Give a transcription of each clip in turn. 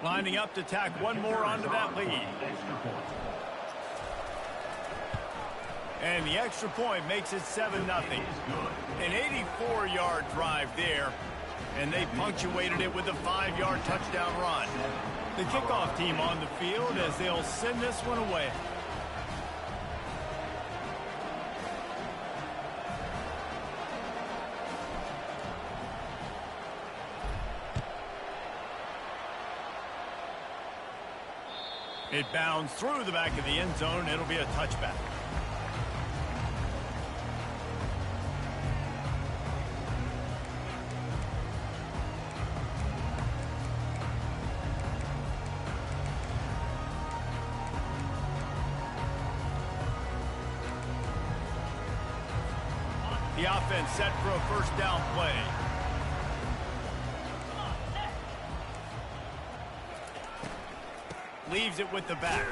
Lining up to tack one more onto that lead. And the extra point makes it 7-0. An 84-yard drive there, and they punctuated it with a 5-yard touchdown run. The kickoff team on the field as they'll send this one away. It bounds through the back of the end zone. It'll be a touchback. The offense set for a first down play. Leaves it with the back.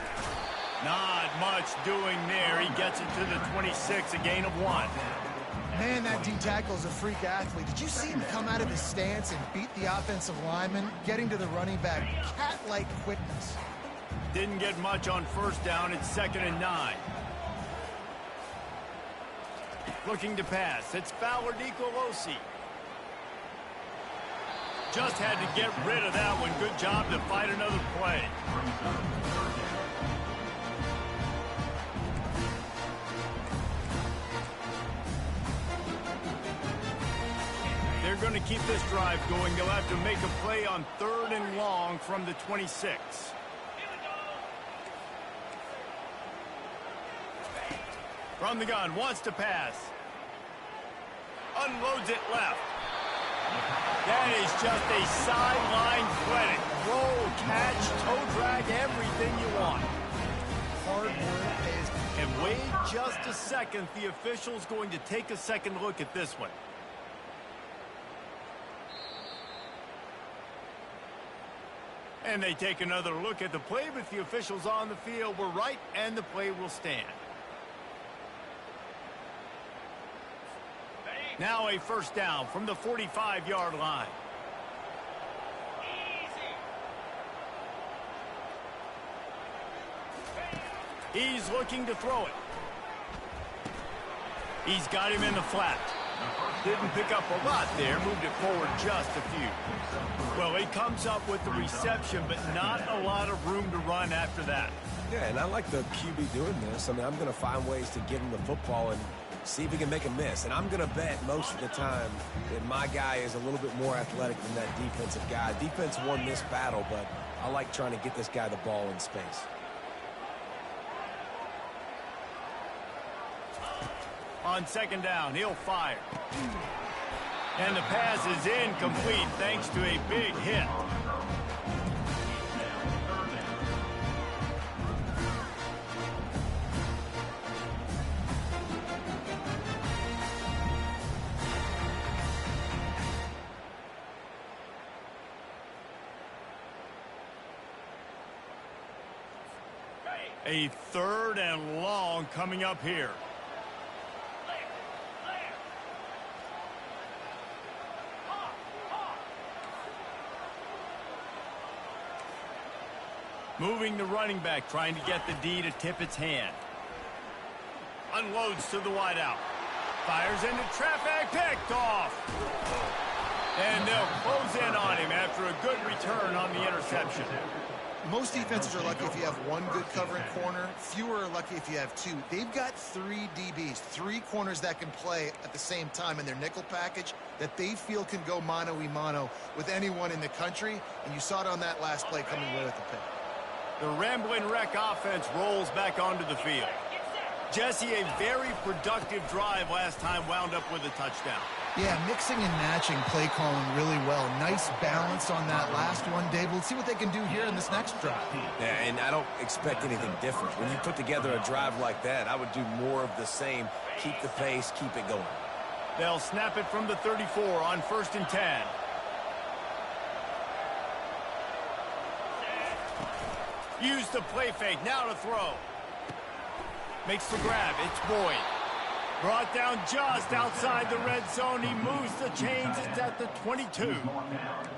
Not much doing there. He gets it to the 26, a gain of 1. Man, that D tackle is a freak athlete. Did you see him come out of his stance and beat the offensive lineman, getting to the running back? Cat-like quickness. Didn't get much on first down. It's 2nd and 9. Looking to pass. It's Fowler Nicolosi. Just had to get rid of that one. Good job to fight another play. They're going to keep this drive going. They'll have to make a play on 3rd and long from the 26. From the gun, wants to pass. Unloads it left. That is just a sideline clinic. Roll, catch, toe drag, everything you want. Hard work pays. And wait just a second. The official's going to take a second look at this one. And they take another look at the play, but the officials on the field were right, and the play will stand. Now a first down from the 45-yard line. He's looking to throw it. He's got him in the flat. Didn't pick up a lot there, moved it forward just a few. Well, he comes up with the reception, but not a lot of room to run after that. Yeah, and I like the QB doing this. I mean, I'm going to find ways to give him the football and see if he can make a miss. And I'm going to bet most of the time that my guy is a little bit more athletic than that defensive guy. Defense won this battle, but I like trying to get this guy the ball in space. On 2nd down, he'll fire. And the pass is incomplete thanks to a big hit. A 3rd and long coming up here. Moving the running back, trying to get the D to tip its hand. Unloads to the wideout. Fires into traffic, picked off. And they'll close in on him after a good return on the interception. Most defenses are lucky if you have one good covering corner. Fewer are lucky if you have 2. They've got 3 DBs, 3 corners that can play at the same time in their nickel package that they feel can go mano-a-mano with anyone in the country. And you saw it on that last play coming away with the pick. The Ramblin' Wreck offense rolls back onto the field. Jesse, a very productive drive last time, wound up with a touchdown. Yeah, mixing and matching play calling really well. Nice balance on that last one, Dave. We'll see what they can do here in this next drive. Yeah, and I don't expect anything different. When you put together a drive like that, I would do more of the same. Keep the pace, keep it going. They'll snap it from the 34 on 1st and 10. Use the play fake, now to throw. Makes the grab, it's Boyd. Brought down just outside the red zone. He moves the chains. It's at the 22.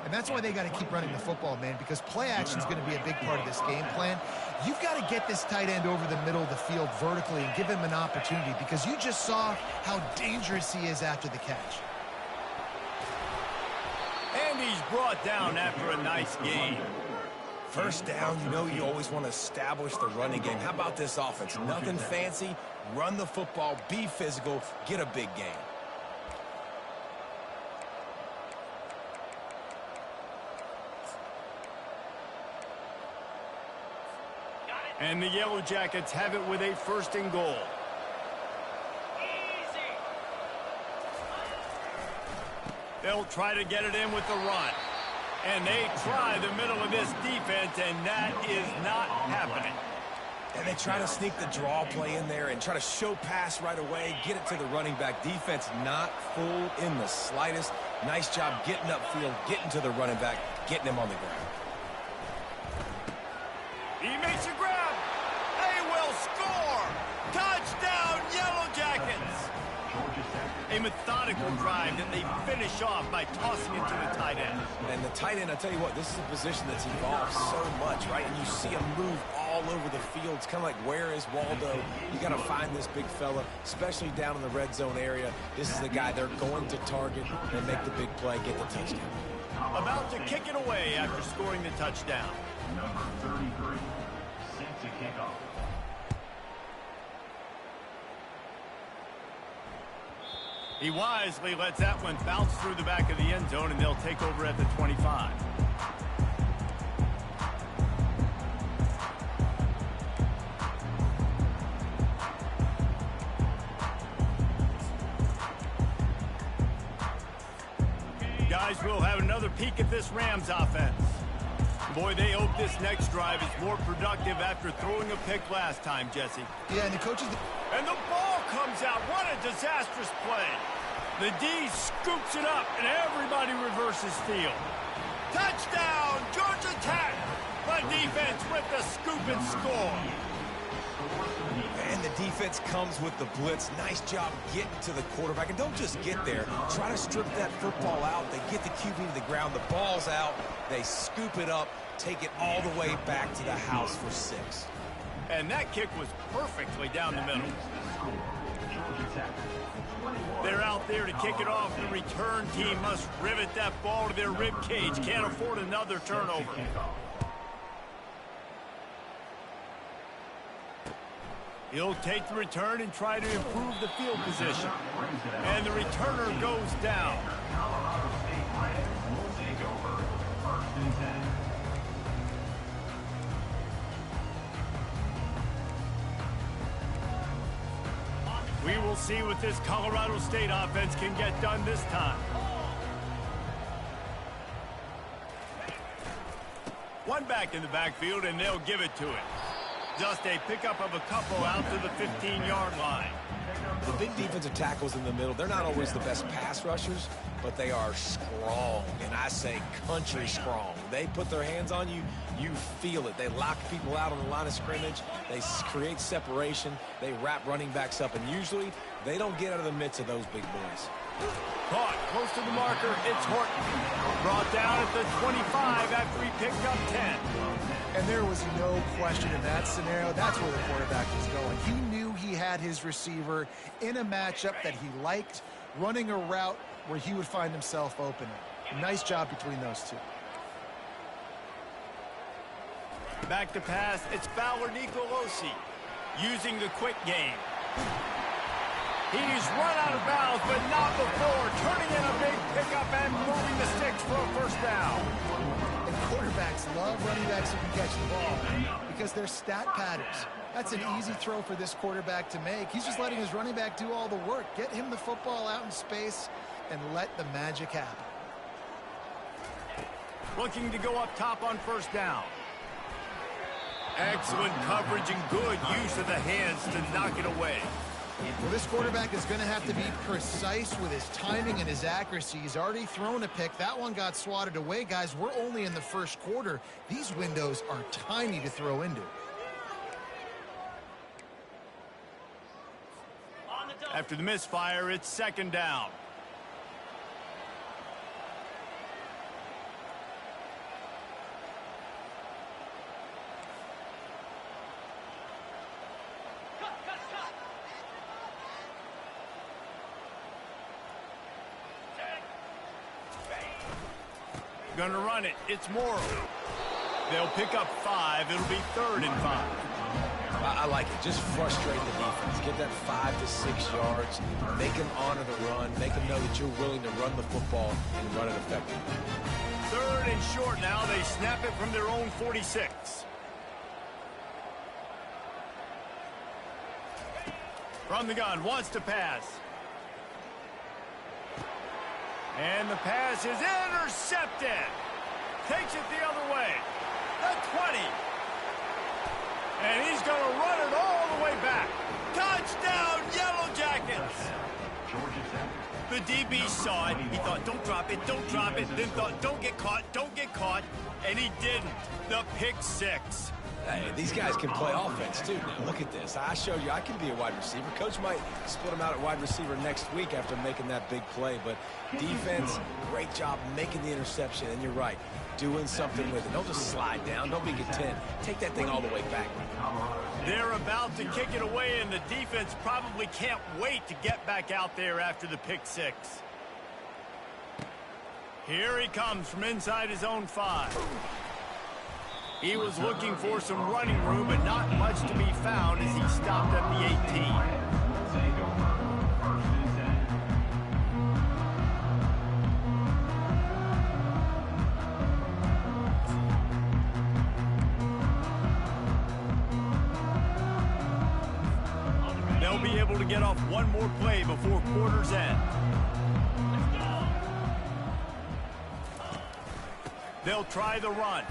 And that's why they got to keep running the football, man, because play action is going to be a big part of this game plan. You've got to get this tight end over the middle of the field vertically and give him an opportunity, because you just saw how dangerous he is after the catch. And he's brought down after a nice gain. First down, you know you always want to establish the running game. How about this offense? Nothing fancy. Run the football, be physical, get a big gain. And the Yellow Jackets have it with a 1st and goal. They'll try to get it in with the run. And they try the middle of this defense, and that is not happening. And they try to sneak the draw play in there and try to show pass right away, get it to the running back. Defense not fooled in the slightest. Nice job getting upfield, getting to the running back, getting him on the ground. He makes a grab. They will score. Touchdown, Yellow Jackets. A methodical drive that they finish off by tossing it to the tight end. And the tight end, I tell you what, this is a position that's evolved so much, right? And you see him move all over the field. It's kind of like, where is Waldo? You got to find this big fella, especially down in the red zone area. This is the guy they're going to target and make the big play, get the touchdown. About to kick it away after scoring the touchdown. Number 33, set to kick off. He wisely lets that one bounce through the back of the end zone, and they'll take over at the 25. Guys, we'll have another peek at this Rams offense. Boy, they hope this next drive is more productive after throwing a pick last time, Jesse. Yeah, and the coaches... And the ball comes out. What a disastrous play. The D scoops it up, and everybody reverses field. Touchdown, Georgia Tech. The defense with the scoop and score. And the defense comes with the blitz. Nice job getting to the quarterback. And don't just get there. Try to strip that football out. They get the QB to the ground. The ball's out. They scoop it up, take it all the way back to the house for 6. And that kick was perfectly down the middle. They're out there to kick it off. The return team must rivet that ball to their rib cage. Can't afford another turnover. He'll take the return and try to improve the field position. And the returner goes down. We will see what this Colorado State offense can get done this time. One back in the backfield, and they'll give it to it. Just a pickup of a couple out to the 15-yard line. The big defensive tackles in the middle, they're not always the best pass rushers, but they are strong, and I say country strong. They put their hands on you, you feel it. They lock people out on the line of scrimmage. They create separation. They wrap running backs up, and usually they don't get out of the midst of those big boys. Caught close to the marker. It's Horton. Brought down at the 25 after he picked up 10. And there was no question in that scenario. That's where the quarterback was going. He knew he had his receiver in a matchup that he liked, running a route where he would find himself open. Nice job between those two. Back to pass. It's Fowler Nicolosi using the quick game. He's run out of bounds, but not before. Turning in a big pickup and moving the sticks for a first down. And quarterbacks love running backs who can catch the ball because they're stat patterns. That's an easy throw for this quarterback to make. He's just letting his running back do all the work. Get him the football out in space and let the magic happen. Looking to go up top on first down. Excellent coverage and good use of the hands to knock it away. Well, this quarterback is going to have to be precise with his timing and his accuracy. He's already thrown a pick. That one got swatted away, guys. We're only in the first quarter. These windows are tiny to throw into. After the misfire, it's second down. Gonna run it. It's Morrow. They'll pick up 5. It'll be 3rd and 5. I like it. Just frustrate the defense. Give that 5 to 6 yards. Make them honor the run. Make them know that you're willing to run the football and run it effectively. 3rd and short now. They snap it from their own 46. From the gun. Wants to pass. And the pass is intercepted. Takes it the other way. The 20. And he's going to run it all the way back. Touchdown, Yellow Jackets. The DB saw it. He thought, don't drop it, don't drop it. Then thought, don't get caught, don't get caught. And he didn't. The pick 6. Hey, these guys can play offense, too. Now, look at this. I showed you I can be a wide receiver. Coach might split him out at wide receiver next week after making that big play. But defense, great job making the interception. And you're right, doing something with it. Don't just slide down. Don't be content. Take that thing all the way back. They're about to kick it away, and the defense probably can't wait to get back out there after the pick 6. Here he comes from inside his own 5. He was looking for some running room, but not much to be found as he stopped at the 18. They'll be able to get off one more play before quarter's end. They'll try the run.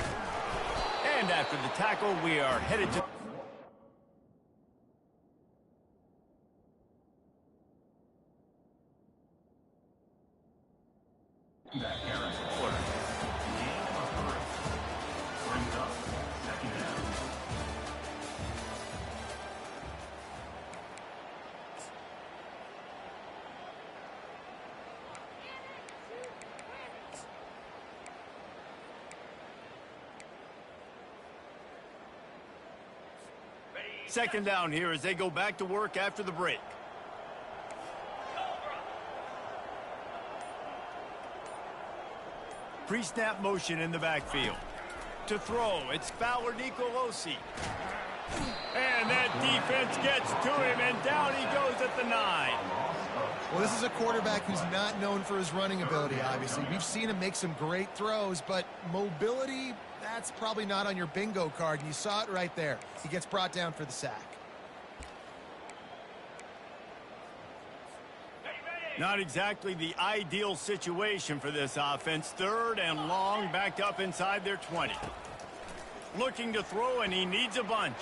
And after the tackle, we are headed to... Second down here as they go back to work after the break. Pre-snap motion in the backfield. To throw, it's Fowler Nicolosi. And that defense gets to him, and down he goes at the 9. Well, this is a quarterback who's not known for his running ability, obviously. We've seen him make some great throws, but mobility, that's probably not on your bingo card, and you saw it right there. He gets brought down for the sack. Not exactly the ideal situation for this offense. 3rd and long, backed up inside their 20. Looking to throw, and he needs a bunch.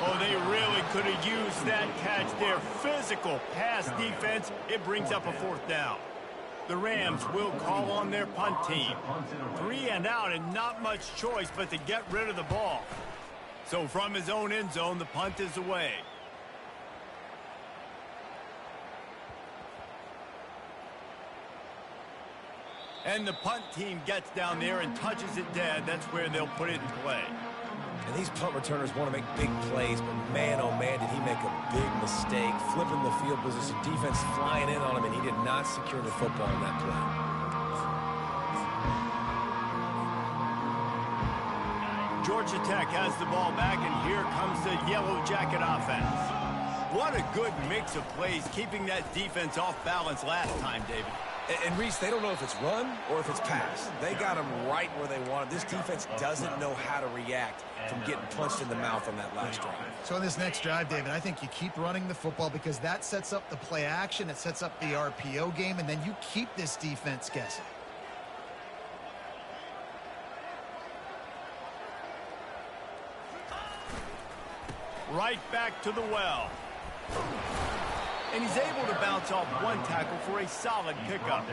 Oh, they really could have used that catch there. Physical pass defense. It brings up a 4th down. The Rams will call on their punt team. 3 and out, and not much choice but to get rid of the ball. So from his own end zone, the punt is away. And the punt team gets down there and touches it dead. That's where they'll put it in play. And these punt returners want to make big plays, but man, oh man, did he make a big mistake. Flipping the field position, defense flying in on him, and he did not secure the football in that play. Georgia Tech has the ball back, and here comes the Yellow Jacket offense. What a good mix of plays, keeping that defense off balance last time, David. And Reese, they don't know if it's run or if it's pass. They got them right where they want it. This defense doesn't know how to react from getting punched in the mouth on that last drive. So on this next drive, David, I think you keep running the football because that sets up the play action, it sets up the RPO game, and then you keep this defense guessing. Right back to the well. And he's able to bounce off one tackle for a solid pickup.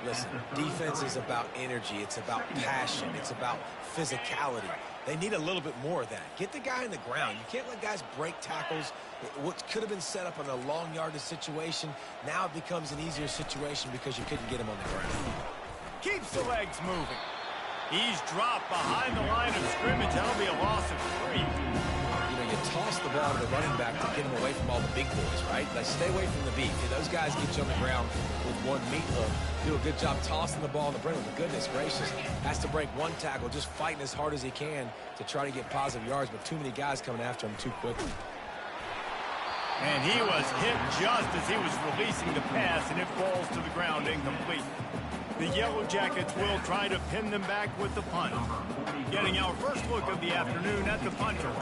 Listen, defense is about energy. It's about passion. It's about physicality. They need a little bit more of that. Get the guy in the ground. You can't let guys break tackles. What could have been set up in a long yardage situation, now it becomes an easier situation because you couldn't get him on the ground. Keeps the legs moving. He's dropped behind the line of scrimmage. That'll be a loss of 3. You know, you toss the ball to the running back to get him away from all the big boys, right? Like, stay away from the beef. Those guys get you on the ground with one meat hook. Do a good job tossing the ball in the brim. But goodness gracious, has to break one tackle, just fighting as hard as he can to try to get positive yards, but too many guys coming after him too quickly. And he was hit just as he was releasing the pass, and it falls to the ground incomplete. The Yellow Jackets will try to pin them back with the punt. Getting our first look of the afternoon at the punter.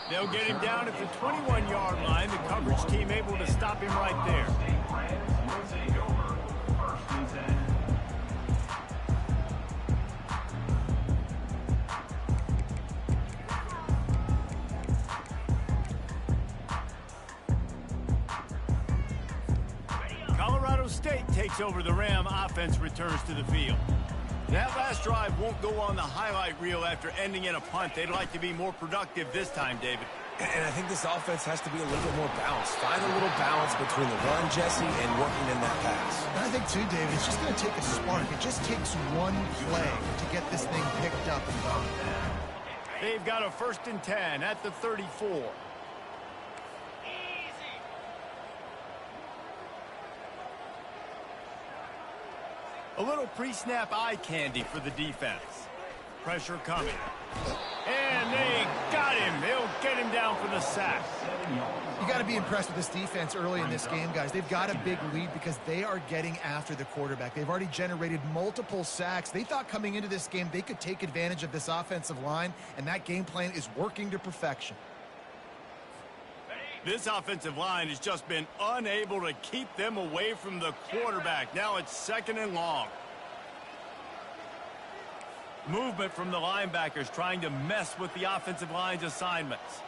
They'll get him down at the 21-yard line. The coverage team able to stop him right there. State takes over the Ram. Offense returns to the field. That last drive won't go on the highlight reel after ending in a punt. They'd like to be more productive this time, David. And I think this offense has to be a little bit more balanced. Find a little balance between the run, Jesse, and working in that pass. And I think, too, David, it's just going to take a spark. It just takes one play to get this thing picked up and gone. They've got a 1st and 10 at the 34. A little pre-snap eye candy for the defense. Pressure coming. And they got him. They'll get him down for the sack. You got to be impressed with this defense early in this game, guys. They've got a big lead because they are getting after the quarterback. They've already generated multiple sacks. They thought coming into this game they could take advantage of this offensive line, and that game plan is working to perfection. This offensive line has just been unable to keep them away from the quarterback. Now it's 2nd and long. Movement from the linebackers trying to mess with the offensive line's assignments.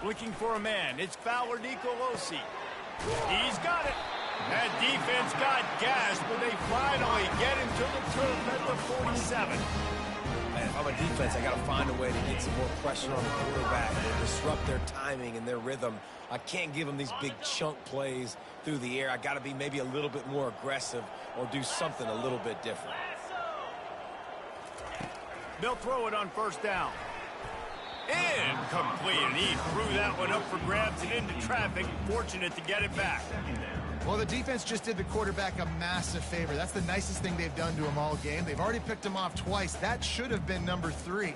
Looking for a man. It's Fowler Nicolosi. He's got it. That defense got gashed, but they finally get him to the turf at the 47. Man, if I'm a defense, I got to find a way to get some more pressure on the quarterback and disrupt their timing and their rhythm. I can't give them these big chunk plays through the air. I got to be maybe a little bit more aggressive or do something a little bit different. They'll throw it on 1st down. Incomplete, and he threw that one up for grabs and into traffic. Fortunate to get it back. Well, the defense just did the quarterback a massive favor. That's the nicest thing they've done to him all game. They've already picked him off twice. That should have been number 3.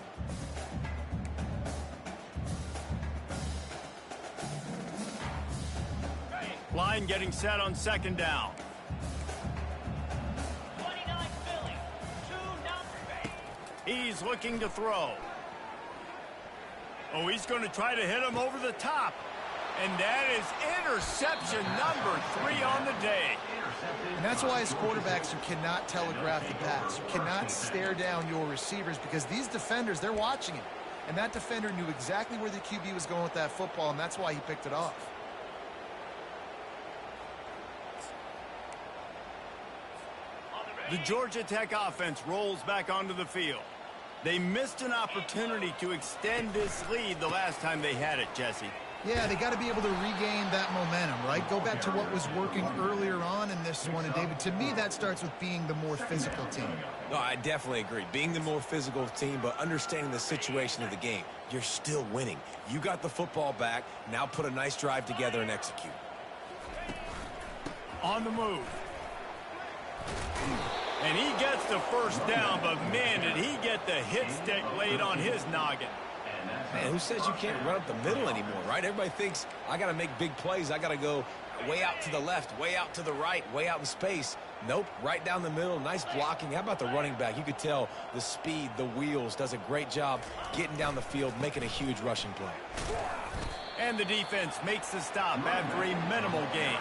Line getting set on 2nd down. 29 Philly, 2 numbers. He's looking to throw. Oh, he's going to try to hit him over the top. And that is interception number 3 on the day. And that's why as quarterbacks, you cannot telegraph the pass. You cannot stare down your receivers because these defenders, they're watching it. And that defender knew exactly where the QB was going with that football, and that's why he picked it off. The Georgia Tech offense rolls back onto the field. They missed an opportunity to extend this lead the last time they had it, Jesse. Yeah, they got to be able to regain that momentum, right? Go back to what was working earlier on in this one. And, David, to me, that starts with being the more physical team. No, I definitely agree. Being the more physical team, but understanding the situation of the game. You're still winning. You got the football back. Now put a nice drive together and execute. On the move. And he gets the 1st down, but, man, did he get the hit stick laid on his noggin. Man, who says you can't run up the middle anymore, right? Everybody thinks I got to make big plays. I got to go way out to the left, way out to the right, way out in space. Nope, right down the middle. Nice blocking. How about the running back? You could tell the speed, the wheels, does a great job getting down the field, making a huge rushing play. And the defense makes the stop after a minimal gain.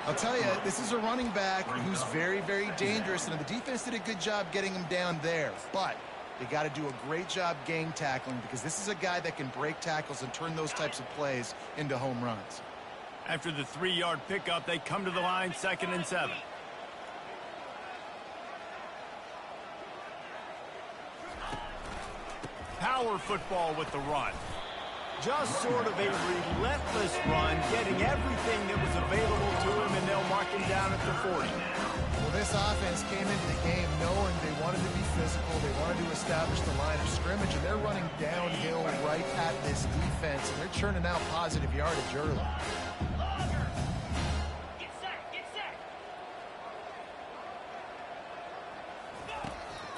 I'll tell you, this is a running back who's very, very dangerous, and the defense did a good job getting him down there. But They got to do a great job gang tackling because this is a guy that can break tackles and turn those types of plays into home runs. After the 3-yard pickup, they come to the line, 2nd and 7. Power football with the run. Just sort of a relentless run, getting everything that was available to him, and they'll mark him down at the 40. Well, this offense came into the game knowing they wanted to be physical, they wanted to establish the line of scrimmage, and they're running downhill right at this defense, and they're churning out positive yardage early.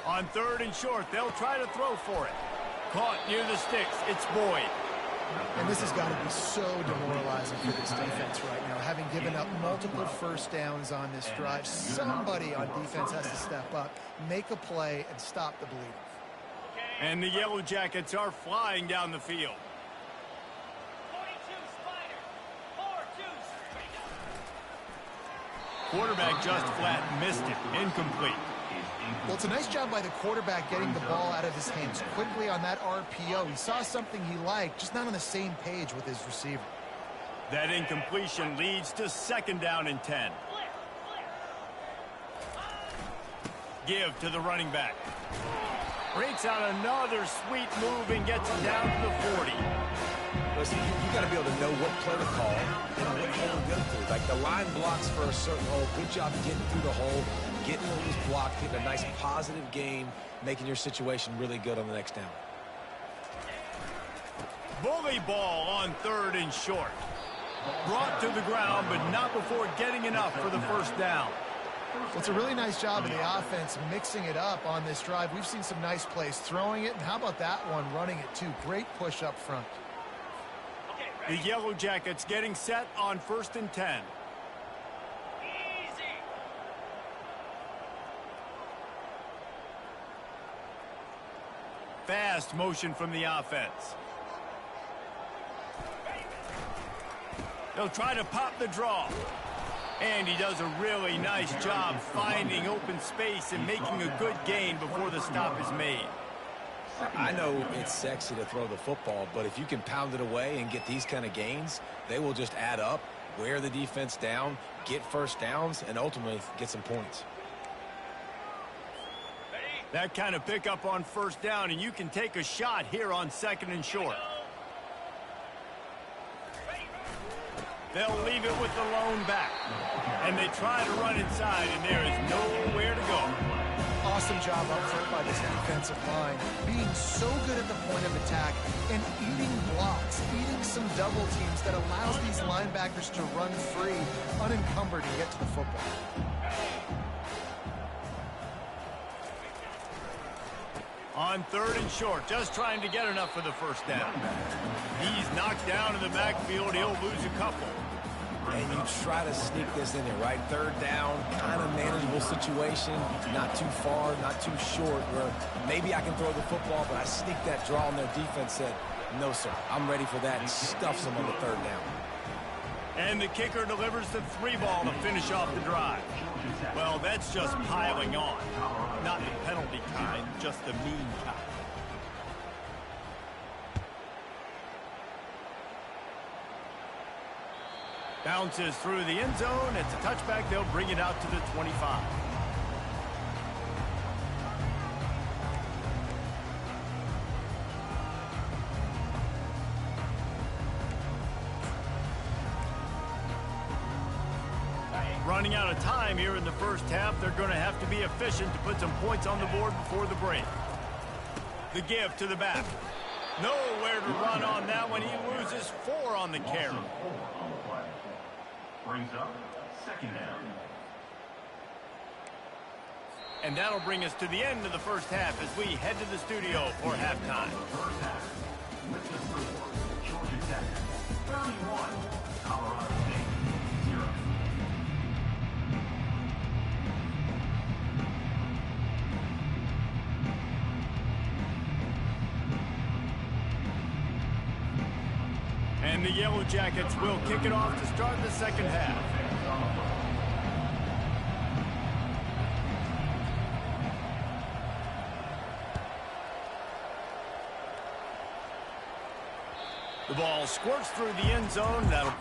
On 3rd and short, they'll try to throw for it. Caught near the sticks. It's Boyd. And this has got to be so demoralizing for this defense right now, having given up multiple first downs on this drive. Somebody on defense has to step up, make a play, and stop the bleeding. And the Yellow Jackets are flying down the field. Quarterback just flat missed it. Incomplete. Well, it's a nice job by the quarterback getting the ball out of his hands quickly on that RPO. He saw something he liked, just not on the same page with his receiver. That incompletion leads to 2nd down and 10. Give to the running back. Breaks out another sweet move and gets it down to the 40. Listen, you got to be able to know what play to call and what hole to go through. Like the line blocks for a certain hole. Good job getting through the hole, getting what was blocked, getting a nice positive gain, making your situation really good on the next down. Bully ball on 3rd and short. Brought to the ground, but not before getting enough for the 1st down. Well, it's a really nice job of the offense mixing it up on this drive. We've seen some nice plays throwing it, and how about that one running it too? Great push up front. The Yellow Jackets getting set on 1st and 10. Fast motion from the offense. They'll try to pop the draw. And he does a really nice job finding open space and making a good gain before the stop is made. I know it's sexy to throw the football, but if you can pound it away and get these kind of gains, they will just add up, wear the defense down, get first downs, and ultimately get some points. That kind of pickup on 1st down, and you can take a shot here on 2nd and short. They'll leave it with the lone back. And they try to run inside, and there is nowhere to go. Awesome job up front by this defensive line, being so good at the point of attack and eating blocks, eating some double teams that allows these linebackers to run free, unencumbered, and get to the football. On 3rd and short, just trying to get enough for the 1st down. He's knocked down in the backfield. He'll lose a couple. And you try to sneak this in there, right? 3rd down, kind of manageable situation, not too far, not too short, where maybe I can throw the football, but I sneak that draw, and their defense said, no, sir, I'm ready for that, and stuffs them on the 3rd down. And the kicker delivers the 3-ball to finish off the drive. Well, that's just piling on. Not the penalty kind, just the mean kind. Bounces through the end zone. It's a touchback. They'll bring it out to the 25. Running out of time here in the 1st half. They're going to have to be efficient to put some points on the board before the break. The give to the back. Nowhere to run on that one. He loses 4 on the carry. Brings up 2nd down. And that'll bring us to the end of the 1st half as we head to the studio for halftime. First half. With the score, Georgia Tech 31, Colorado State 0. And the Yellow Jackets will kick it off to start the 2nd half. The ball squirts through the end zone. That'll